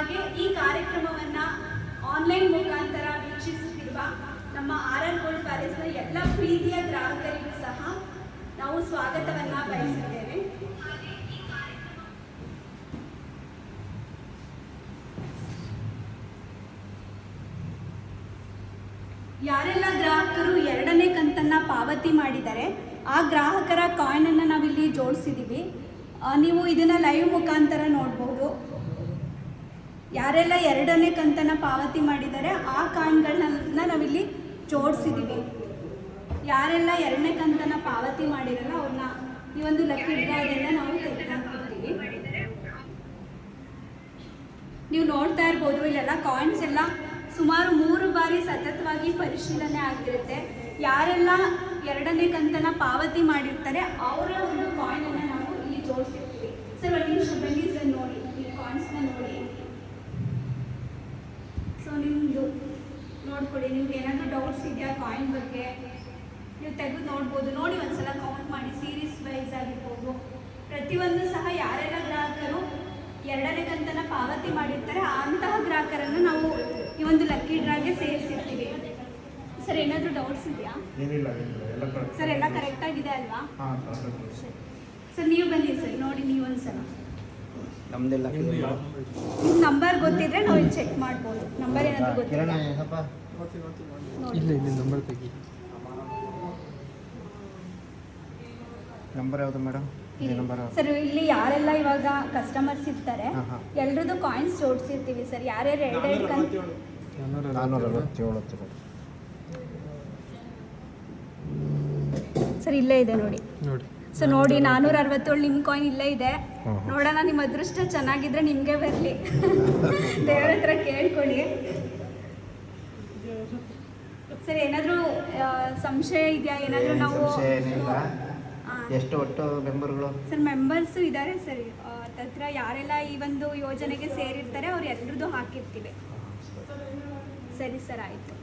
ಹಾಗೆ ಈ ಕಾರ್ಯಕ್ರಮವನ್ನು ಆನ್ಲೈನ್ ಮುಖಾಂತರ ವೀಕ್ಷಿಸುತ್ತಿರುವ ನಮ್ಮ RR ಗೋಲ್ಡ್ ಪ್ಯಾಲೇಸ್ನ ಎಲ್ಲ ಪ್ರೀತಿಯ ಗ್ರಾಹಕರಿಗೂ ಸಹ ನಾವು ಸ್ವಾಗತವನ್ನು ಬಯಸುತ್ತೇವೆ. ಯಾರೆಲ್ಲ ಗ್ರಾಹಕರು 2ನೇ ಕಂತನ್ನು ಪಾವತಿ ಮಾಡಿದ್ದಾರೆ ಆ ಗ್ರಾಹಕರ ಕಾಯಿನನ್ನು ನಾವಿಲ್ಲಿ ಜೋಡಿಸಿದ್ದೀವಿ. ನೀವು ಇದನ್ನು ಲೈವ್ ಮುಖಾಂತರ ನೋಡ್ಬೋದು. ಯಾರೆಲ್ಲ 2ನೇ ಕಂತನ್ನು ಪಾವತಿ ಮಾಡಿದ್ದಾರೆ ಆ ಕಾಯಿನ್ಗಳನ್ನ ನಾವಿಲ್ಲಿ ಜೋಡಿಸಿದ್ದೀವಿ. ಯಾರೆಲ್ಲ 2ನೇ ಕಂತನ್ನು ಪಾವತಿ ಮಾಡಿರಲ್ಲ ಅವ್ರನ್ನ ಈ ಒಂದು ಲಕ್ಕಿ ಡ್ರಾದಿಂದ ನಾವು ತೆಗೆದುಹಾಕಿರ್ತೀವಿ. ನೀವು ನೋಡ್ತಾ ಇರ್ಬೋದು, ಇಲ್ಲೆಲ್ಲ ಕಾಯಿನ್ಸ್ ಎಲ್ಲ ಸುಮಾರು 3 ಬಾರಿ ಸತತವಾಗಿ ಪರಿಶೀಲನೆ ಆಗಿರುತ್ತೆ. ಯಾರೆಲ್ಲ 2ನೇ ಕಂತನ್ನು ಪಾವತಿ ಮಾಡಿರ್ತಾರೆ ಅವರ ಒಂದು ಕಾಯಿನನ್ನು ನಾವು ಇಲ್ಲಿ ಜೋಡಿಸಿರ್ತೀವಿ. ಸರ್ ಒಂದು ನಿಮಿಷ ಬನ್ನಿ ಸರ್, ನೋಡಿ ಈ ಕಾಯಿನ್ಸ್ನ ನೋಡಿ. ಸೊ ನಿಮ್ಮದು ನೋಡ್ಕೊಳ್ಳಿ, ನಿಮ್ಗೆ ಏನಾದರೂ ಡೌಟ್ಸ್ ಇದೆಯಾ ಕಾಯಿನ್ ಬಗ್ಗೆ ನೀವು ತೆಗೆದು ನೋಡ್ಬೋದು. ನೋಡಿ ಒಂದ್ಸಲ ಕೌಂಟ್ ಮಾಡಿ, ಸೀರೀಸ್ ವೈಸ್ ಆಗಿರ್ಬೋದು. ಪ್ರತಿಯೊಂದು ಸಹ ಯಾರೆಲ್ಲ ಗ್ರಾಹಕರು 2ನೇ ಕಂತನ್ನು ಪಾವತಿ ಮಾಡಿರ್ತಾರೆ ಅಂತಹ ಗ್ರಾಹಕರನ್ನು ನಾವು ಈ ಒಂದು ಲಕ್ಕಿ ಡ್ರಾಗೆ ಸೇರಿಸಿರ್ತೀವಿ. ಸರ್ ಏನಾದರೂ ಡೌಟ್ಸ್ ಇದೆಯಾ? ಸರ್ ಎಲ್ಲ ಕರೆಕ್ಟಾಗಿದೆ ಅಲ್ವಾ? ಸರ್ ನೀವು ಬನ್ನಿ ಸರ್, ನೋಡಿ ನೀವು ಒಂದ್ಸಲ ನಮ್ದೆಲ್ಲ ನಿಮ್ಮ ನಂಬರ್ ಗೊತ್ತಿದ್ರೆ ನಾವು ಇಲ್ಲಿ ಚೆಕ್ ಮಾಡ್ಬೋದು. ನಂಬರ್ ಏನಾದರೂ ಗೊತ್ತಿಲ್ಲ ನಂಬರ್ ತೆಗಿ. ನಂಬರ್ ಯಾವುದು ಮೇಡಮ್? ಸರ್ ಇಲ್ಲಿ ಯಾರೆಲ್ಲ ಇವಾಗ ಕಸ್ಟಮರ್ಸ್ ಇರ್ತಾರೆ ಎಲ್ರದ್ದು ಕಾಯಿನ್ಸ್ ಜೋಡಿಸಿರ್ತೀವಿ ಸರ್. ಯಾರ್ಯಾರು 2 ಕಂತು 457 ಸರ್ ಇಲ್ಲೇ ಇದೆ ನೋಡಿ. ಸೊ ನೋಡಿ 467 ನಿಮ್ಮ ಕಾಯಿನ್ ಇಲ್ಲೇ ಇದೆ. ನೋಡೋಣ, ನಿಮ್ಮ ಅದೃಷ್ಟ ಚೆನ್ನಾಗಿದ್ರೆ ನಿಮಗೆ ಬರಲಿ. ದೇವರ ಹತ್ರ ಕೇಳ್ಕೊಳ್ಳಿ. ಸರ್ ಏನಾದರೂ ಸಂಶಯ ಇದೆಯಾ? ಏನಾದರೂ ನಾವು ಎಷ್ಟು ಒಟ್ಟು ಮೆಂಬರ್ಗಳು? ಸರ್ ಮೆಂಬರ್ಸು ಇದ್ದಾರೆ ಸರ್. ಹತ್ರ ಯಾರೆಲ್ಲ ಈ ಒಂದು ಯೋಜನೆಗೆ ಸೇರಿರ್ತಾರೆ ಅವ್ರು ಎಲ್ರದ್ದು ಹಾಕಿರ್ತೀವಿ. ಸರಿ ಸರ್, ಆಯಿತು.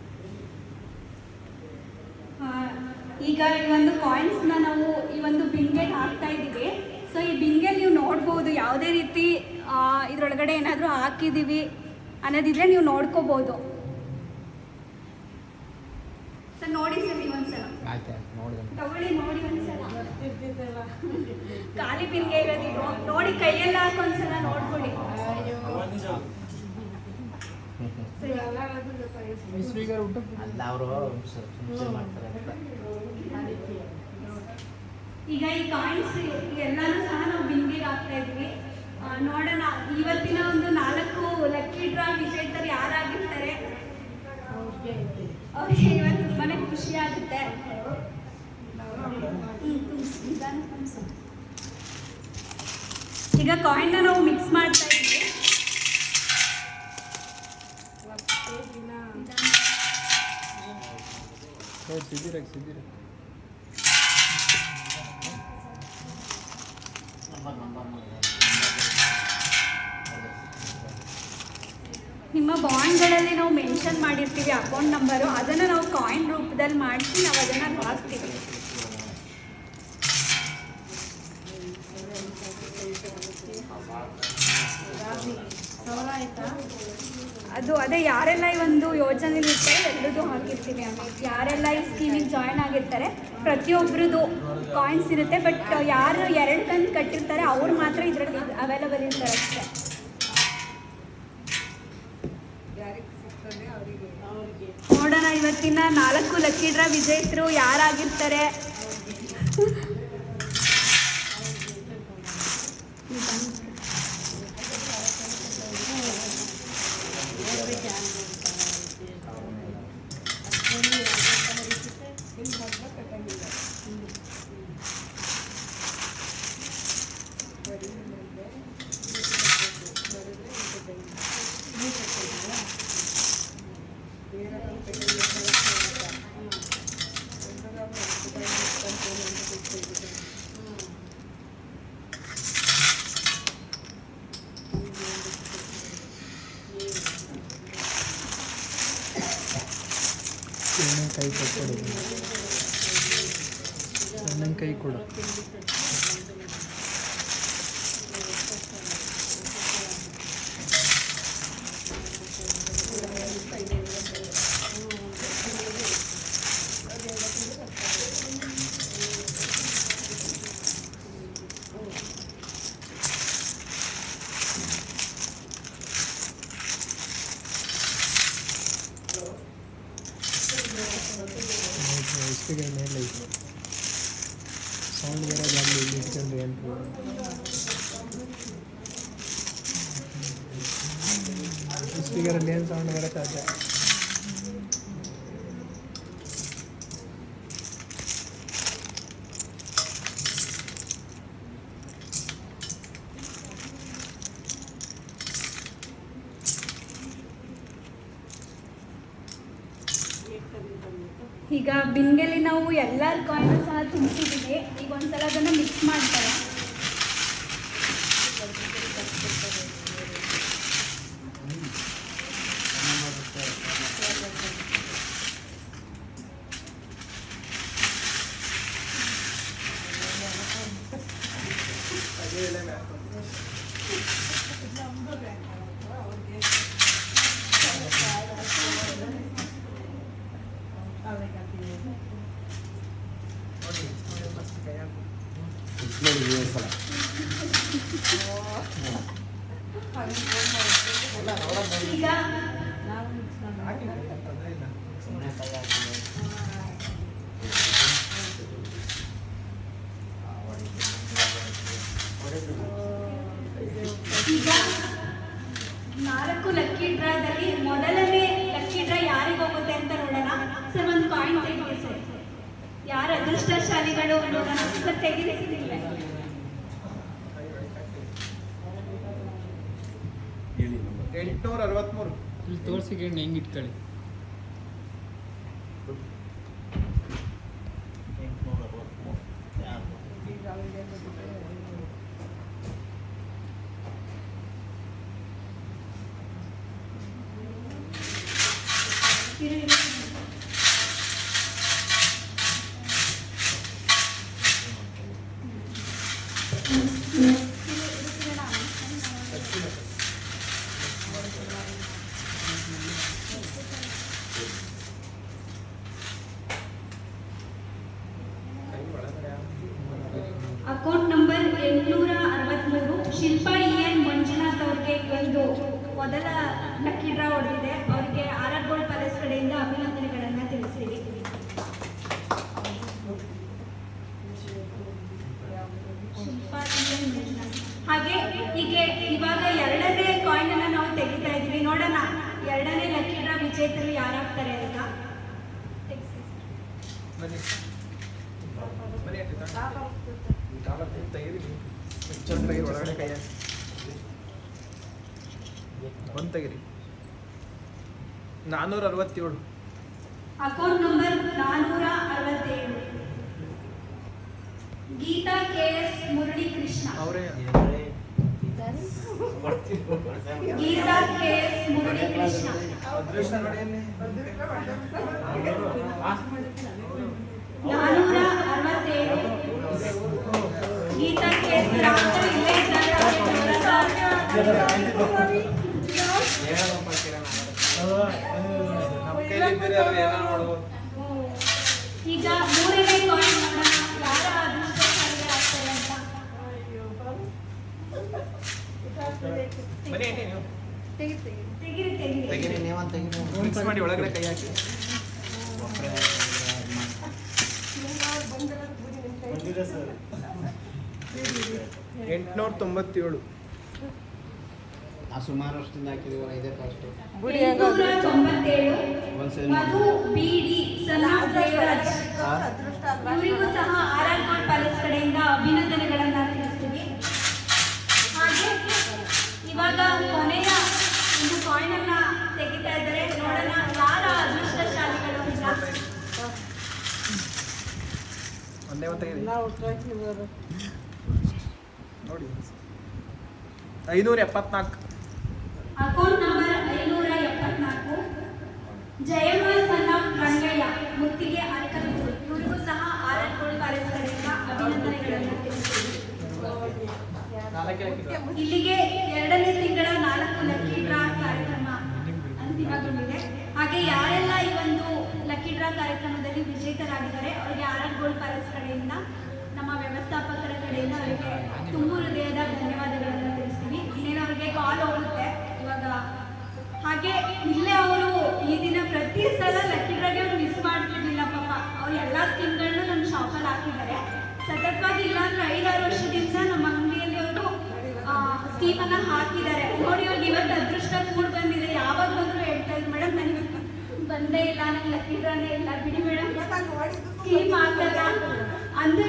ಈಗ ಈ ಒಂದು ಕಾಯಿನ್ಸ್ನ ನಾವು ಈ ಒಂದು ಬಿಂಗೆಗೆ ಹಾಕ್ತಾ ಇದ್ದೀವಿ. ಸೊ ಈ ಬಿಂಗೆಲ್ಲಿ ನೀವು ನೋಡ್ಬೋದು ಯಾವುದೇ ರೀತಿ ಇದರೊಳಗಡೆ ಏನಾದರೂ ಹಾಕಿದ್ದೀವಿ ಅನ್ನೋದಿದ್ರೆ ನೀವು ನೋಡ್ಕೋಬೋದು. ಸರ್ ನೋಡಿ ಸರ್, ನೀವು ಒಂದ್ಸಲ ತಗೊಳ್ಳಿ, ನೋಡಿ ಒಂದ್ಸಲ. ಖಾಲಿ ಬಿಂಗೆ ಇರೋದಿದು ನೋಡಿ, ಕೈಯೆಲ್ಲ ಹಾಕೊಂದ್ಸಲ ನೋಡ್ಕೊಳ್ಳಿ. ಈಗ ಈ ಕಾಯಿನ್ಸ್ ಎಲ್ಲಾನು ಸಹ ನಾವು ಬಿಂಗೆಗೆ ಹಾಕ್ತಾ ಇದ್ವಿ. ನೋಡೋಣ ಇವತ್ತಿನ ಒಂದು 4 ಲಕ್ಕಿ ಡ್ರಾ ವಿಜೇತರು ಯಾರಾಗಿರ್ತಾರೆ. ಅವ್ರಿಗೆ ಇವತ್ತು ತುಂಬಾನೇ ಖುಷಿ ಆಗುತ್ತೆ. ಈಗ ಕಾಯಿನ್ನ ನಾವು ಮಿಕ್ಸ್ ಮಾಡ್ತಾ ಇದ್ವಿ. ನಿಮ್ಮ ಬಾಂಡ್ಗಳಲ್ಲಿ ನಾವು ಮೆನ್ಷನ್ ಮಾಡಿರ್ತೀವಿ ಅಕೌಂಟ್ ನಂಬರು, ಅದನ್ನು ನಾವು ಕಾಯಿನ್ ರೂಪದಲ್ಲಿ ಮಾಡಿಸಿ ನಾವು ಅದನ್ನು ಹಾಕ್ತೀವಿ. ಅದು ಅದೇ ಯಾರೆಲ್ಲ ಈ ಒಂದು ಯೋಜನೆಯಲ್ಲಿ ಇರ್ತಾರೆ ಎಲ್ಲರದ್ದು ಹಾಕಿರ್ತೀವಿ. ಯಾರೆಲ್ಲ ಈ ಸ್ಕೀಮಿಗೆ ಜಾಯ್ನ್ ಆಗಿರ್ತಾರೆ ಪ್ರತಿಯೊಬ್ಬರದ್ದು ಕಾಯಿನ್ಸ್ ಇರುತ್ತೆ. ಬಟ್ ಯಾರು 2 ಕಂತು ಕಟ್ಟಿರ್ತಾರೆ ಅವ್ರು ಮಾತ್ರ ಇದರಲ್ಲಿ ಅವೈಲಬಲ್ ಇರ್ತಾರೆ ಅಷ್ಟೇ. ನೋಡೋಣ ಇವತ್ತಿನ 4 ಲಕ್ಕಿ ಡ್ರಾ ವಿಜೇತರು ಯಾರಾಗಿರ್ತಾರೆ. ಕೈ ಕೊಡು, ನನ್ನ ಕೈ ಕೊಡು. ಸ್ಪೀಕರ್ ಮೇಲೆ ಐತೆ ಸೌಂಡ್ ಬರೋದು ಅಲ್ಲಿ ಇಲ್ಲಿ ಇಟ್ಕೊಂಡ್ರೆ ಏನು ಸ್ಪೀಕರಲ್ಲಿ ಏನು ಸೌಂಡ್ ಬರುತ್ತೆ ಅದೇ ಈಗ ಬಿನ್ಗೆಲಿ ನಾವು ಎಲ್ಲರ ಕಾಯಿನ್ ಸಹ ತುಂಬಿಸಿದ್ದೀವಿ. ಈಗ ಒಂದ್ಸಲ ಅದನ್ನು ಮಿಕ್ಸ್ ಮಾಡ್ತಾರೆ. ಈಗ ಈಗ 4 ಲಕ್ಕಿ ಡ್ರಾದಲ್ಲಿ ಮೊದಲನೇ ಲಕ್ಕಿ ಡ್ರಾ ಯಾರಿಗೆ ಹೋಗುತ್ತೆ ಅಂತ ನೋಡೋಣ. ಸರ್ ಒಂದು ಕಾಯಿನ್ ತೆಗೆದಿ ಸರ್. ಯಾರು ಅದೃಷ್ಟಶಾಲಿಗಳು ನೋಡೋಣ ಸರ್. ತೆಗೆದಿಲ್ಲ 863 ಇಲ್ಲಿ ತೋರಿಸಿ ಹೆಂಗೆ ಇಟ್ಕೊಳ್ಳಿ. Account number 863 Shilpa EN Manjunath ಅವ್ರಿಗೆ ಒಂದು ಮೊದಲ ಲಕ್ಕಿ ಡ್ರಾ ಹೊಡೆದಿದೆ. ಅವ್ರಿಗೆ RR ಗೋಲ್ಡ್ ಪ್ಯಾಲೇಸ್ ಕಡೆಯಿಂದ ಅಭಿನಂದನೆಗಳನ್ನು ತಿಳಿಸ್ತೀವಿ. ಶಿಲ್ಪಾ EN ಮಂಜುನಾಥ್. ಹಾಗೆ ಹೀಗೆ ಇವಾಗ 2ನೇ ಕಾಯಿನ್ ಅನ್ನ ನಾವು ತೆಗಿತಾ ಇದೀವಿ. ನೋಡೋಣ 2ನೇ ಲಕ್ಕಿ ಡ್ರಾ ವಿಜೇತರು ಯಾರಾಗ್ತಾರೆ ಅಂತ. ಬನ್ನಿ ಒಳಗಡೆ ಕೈ ಒಂದು ತೆಗಿರಿ. 467 account number 467 Geetha KS Muralikrishna. ಅವರೇ ಗೀತಾ KS ಮುರಳೀಕೃಷ್ಣ. ಅದೃಷ್ಟ ನೋಡಿ ಅಲ್ಲಿ 467 ಗೀತಾ KS ರಾಮರು ಇಲ್ಲೇ ಇದ್ದಾರೆ. ನಮ್ಮ ಕೈಲಿ ಇದ್ದೀರಿ ಅವ್ರು ಏನೋ ನೋಡ್ಬೋದು. ಈಗ 3ನೇ ಕಾಯಿನ್ ನೋಡೋಣ ಯಾರ ಅದೃಷ್ಟಶಾಲಿ ಆಗ್ತಾರೆ ಅಂತ. ಬನ್ನಿ ನೀವು ತೆಗಿರಿ ತೆಗೀರಿ ನೀವಂತ ತೆಗೀರಿ. ಮಿಕ್ಸ್ ಮಾಡಿ ಒಳಗಡೆ ಕೈ ಹಾಕಿ. 897 ಸುಮಾರು ವರ್ಷದಿಂದ ಹಾಕಿದೀವಿ. ಇದೇ first 897 Madhu BD son of Devaraj. ಇವರಿಗೂ ಸಹ RR ಗೋಲ್ಡ್ ಪ್ಯಾಲೇಸ್ ಕಡೆಯಿಂದ ಅಭಿನಂದನೆಗಳನ್ನು ತಿಳಿಸ್ತೀವಿ. ಹಾಗೆ ಇವಾಗ ಕೊನೆಯ ಒಂದು ಕಾಯಿನ್ ಅನ್ನ ತೆಗಿತಾ ಇದ್ದಾರೆ. ನೋಡೋಣ ಯಾರ ಅದೃಷ್ಟಶಾಲಿಗಳು ಅಂತ. ಒಂದೇ ಒಂದು ತೆಗೀರಿ ನೋಡಿ. 574 account number 574 Jayamma son of Rangaiah Muttige Arakalagudu. ಇವರಿಗೂ ಸಹ RR ಗೋಲ್ಡ್ ಪ್ಯಾಲೇಸ್ ಕಡೆಯಿಂದ ಅಭಿನಂದನೆಗಳನ್ನು ತಿಳಿಸ್ತೀವಿ. ಇಲ್ಲಿಗೆ 2ನೇ ತಿಂಗಳ 4 ಲಕ್ಕಿ ಡ್ರಾ ಕಾರ್ಯಕ್ರಮ ಅಂತಿಮಗೊಂಡಿದೆ. ಹಾಗೆ ಯಾರೆಲ್ಲ ಈ ಒಂದು ಲಕ್ಕಿ ಡ್ರಾ ಕಾರ್ಯಕ್ರಮದಲ್ಲಿ ವಿಜೇತರಾಗಿದ್ದಾರೆ ಅವರಿಗೆ RR ಗೋಲ್ಡ್ ಪ್ಯಾಲೇಸ್ ಕಡೆಯಿಂದ ನಮ್ಮ ವ್ಯವಸ್ಥಾಪಕರ ಕಡೆಯಿಂದ ಅವರಿಗೆ ತುಂಬು ಹೃದಯದ ಧನ್ಯವಾದಗಳನ್ನು ತಿಳಿಸ್ತೀವಿ. ಇನ್ನೇನು ಅವರಿಗೆ ಕಾಲ್ ಹೋಗುತ್ತೆ ಇವಾಗ. ಹಾಗೆ ಇಲ್ಲೇ ಅವರು ಈ ದಿನ ಪ್ರತಿ ಸಲ ಲಕ್ಕಿ ಡ್ರಾಗೆ ಮಿಸ್ ಮಾಡ್ತಿರ್ಲಿಲ್ಲ ಪಾಪ. ಅವ್ರು ಎಲ್ಲ ಸತತವಾಗಿ ಇಲ್ಲ ಅಂದ್ರೆ 5-6 ವರ್ಷದಿಂದ ನಮ್ಮ ಅಂಗಡಿಯಲ್ಲಿ ಅವರು ಸ್ಕೀಮನ್ನು ಹಾಕಿದ್ದಾರೆ. ನೋಡಿ ಅವ್ರಿಗೆ ಇವತ್ತು ಅದೃಷ್ಟ ಕೂಡ ಬಂದಿದೆ. ಯಾವಾಗ ಬಂದರೂ ಹೇಳ್ತಾ ಇದ್ರು, ಮೇಡಮ್ ನನಗೆ ಬಂದೇ ಇಲ್ಲ, ನಂಗೆ ಲಕ್ಕಿ ಡ್ರಾನೇ ಇಲ್ಲ, ಬಿಡಿ ಮೇಡಮ್ ಸ್ಕೀಮ್ ಹಾಕಲ್ಲ ಅಂದರೆ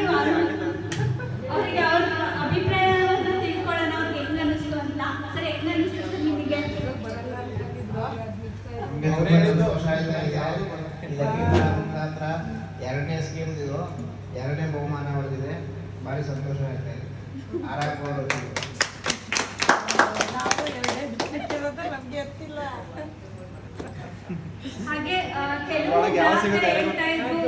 ಅವರಿಗೆ ಅವ್ರ ಅಭಿಪ್ರಾಯವನ್ನು ತಿಳ್ಕೊಳ್ಳೋಣ, ಅವ್ರಿಗೆ ಹೆಂಗೆ ಅನ್ನಿಸ್ತು ಅಂತ. ಸರ್ ಹೆಂಗೆ ಅನ್ನಿಸ್ತು ಸರ್ ನಿಮಗೆ? ಮುಖಾಂತರ 2ನೇ ಸ್ಕೀಮ್ ಇದು 2ನೇ ಬಹುಮಾನ ಹೊಡೆದಿದೆ. ಭಾರಿ ಸಂತೋಷ ಆಯ್ತಾ ಇದೆ. ಹಾಗೆ ಕೆಲವು ಹೇಳ್ತಾ ಇದ್ರು,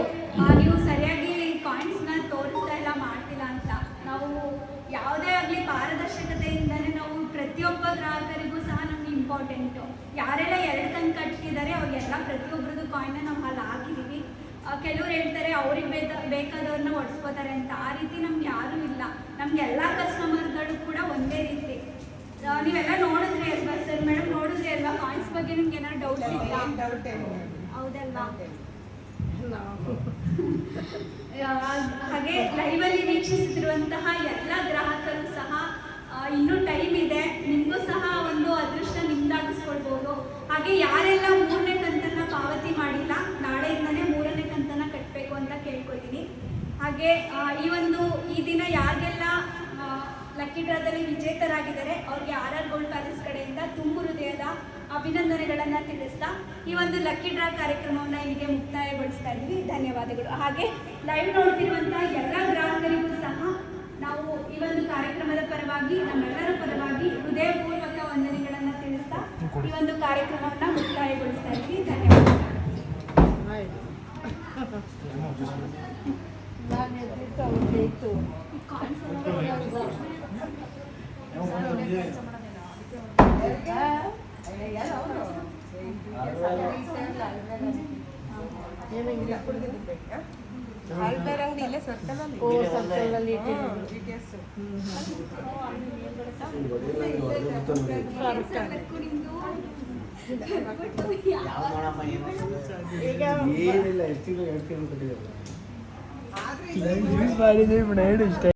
ನೀವು ಸರಿಯಾಗಿ ಕಾಯಿನ್ಸ್ನ ತೋರಿಸ್ತಾ ಇಲ್ಲ, ಮಾಡ್ತಿಲ್ಲ ಅಂತ. ನಾವು ಯಾವುದೇ ಆಗಲಿ ಪಾರದರ್ಶಕತೆಯಿಂದನೇ ನಾವು ಪ್ರತಿಯೊಬ್ಬ ಗ್ರಾಹಕರಿಗೂ ಸಹ ನಮ್ಗೆ ಇಂಪಾರ್ಟೆಂಟು. ಯಾರೆಲ್ಲ 2 ಕಣ್ಣು ಕಟ್ಟಿದ್ದಾರೆ ಅವ್ರಿಗೆಲ್ಲ ಪ್ರತಿಯೊಬ್ಬರದ್ದು ಕಾಯಿನ್ನ ನಾವು ಅಲ್ಲಿ ಹಾಕಿದ್ದೀವಿ. ಕೆಲವ್ರು ಹೇಳ್ತಾರೆ ಅವ್ರಿಗೆ ಬೇಕಾದವ್ರನ್ನ ಒಡ್ಸ್ಕೋತಾರೆ ಅಂತ. ಆ ರೀತಿ ನಮ್ಗೆ ಯಾರೂ ಇಲ್ಲ. ನಮ್ಗೆ ಎಲ್ಲ ಕಸ್ಟಮರ್ಗಳು ಕೂಡ ಒಂದೇ ರೀತಿ. ನೀವೆಲ್ಲ ನೋಡಿದ್ರಿ ಅಲ್ವಾ ಸರ್? ಮೇಡಮ್ ನೋಡಿದ್ರಿ ಅಲ್ವಾ ಕಾಯಿನ್ಸ್ ಬಗ್ಗೆ ನಿಮ್ಗೆ ಏನಾದ್ರು ಡೌಟ್ಸ್ ಇತ್ತಾ? ಹೌದಲ್ವಾ? ಹಾಗೆ ಲೈವಲ್ಲಿ ವೀಕ್ಷಿಸುತ್ತಿರುವಂತಹ ಎಲ್ಲ ಗ್ರಾಹಕರು ಸಹ ಇನ್ನೂ ಟೈಮ್ ಇದೆ, ನಿಮಗೂ ಸಹ ಒಂದು ಅದೃಷ್ಟ ನಿಮ್ದಾಗಿಸ್ಕೊಳ್ಬೋದು. ಹಾಗೆ ಯಾರೆಲ್ಲ 3ನೇ ಕಂತನ್ನು ಪಾವತಿ ಮಾಡಿಲ್ಲ, ನಾಳೆಯಿಂದನೇ 3ನೇ ಕಂತನ್ನು ಕಟ್ಟಬೇಕು ಅಂತ ಕೇಳ್ಕೊಳ್ತೀನಿ. ಹಾಗೆ ಈ ದಿನ ಯಾರಿಗೆಲ್ಲ ಲಕ್ಕಿ ಡ್ರಾದಲ್ಲಿ ವಿಜೇತರಾಗಿದ್ದಾರೆ ಅವ್ರಿಗೆ RR ಗೋಲ್ಡ್ ಪ್ಯಾಲೇಸ್ ಕಡೆಯಿಂದ ತುಂಬು ಹೃದಯದ ಅಭಿನಂದನೆಗಳನ್ನು ತಿಳಿಸ್ತಾ ಈ ಒಂದು ಲಕ್ಕಿ ಡ್ರಾ ಕಾರ್ಯಕ್ರಮವನ್ನು ಇಲ್ಲಿಗೆ ಮುಕ್ತಾಯಗೊಳಿಸ್ತಾ ಇದ್ದೀವಿ. ಧನ್ಯವಾದಗಳು. ಹಾಗೆ ಲೈವ್ ನೋಡ್ತಿರುವಂಥ ಎಲ್ಲ ಗ್ರಾಹಕರಿಗೂ ಸಹ ನಾವು ಈ ಒಂದು ಕಾರ್ಯಕ್ರಮದ ಪರವಾಗಿ, ನಮ್ಮೆಲ್ಲರ ಪರವಾಗಿ ಹೃದಯಪೂರ್ವಕ ವಂದನೆಗಳನ್ನು ತಿಳಿಸ್ತಾ ಈ ಒಂದು ಕಾರ್ಯಕ್ರಮವನ್ನು ಮುಕ್ತಾಯಗೊಳಿಸ್ತಾ ಇದ್ದೀವಿ. ಧನ್ಯವಾದಗಳು. ಏನಿಲ್ಲ, ಎಷ್ಟು ಹೇಳ್ತೀನಿ ಕೊಟ್ಟಿದ್ದಾರೆ. ಯೂಸ್ ಮಾಡಿದ್ದೀವಿ, ಇಷ್ಟ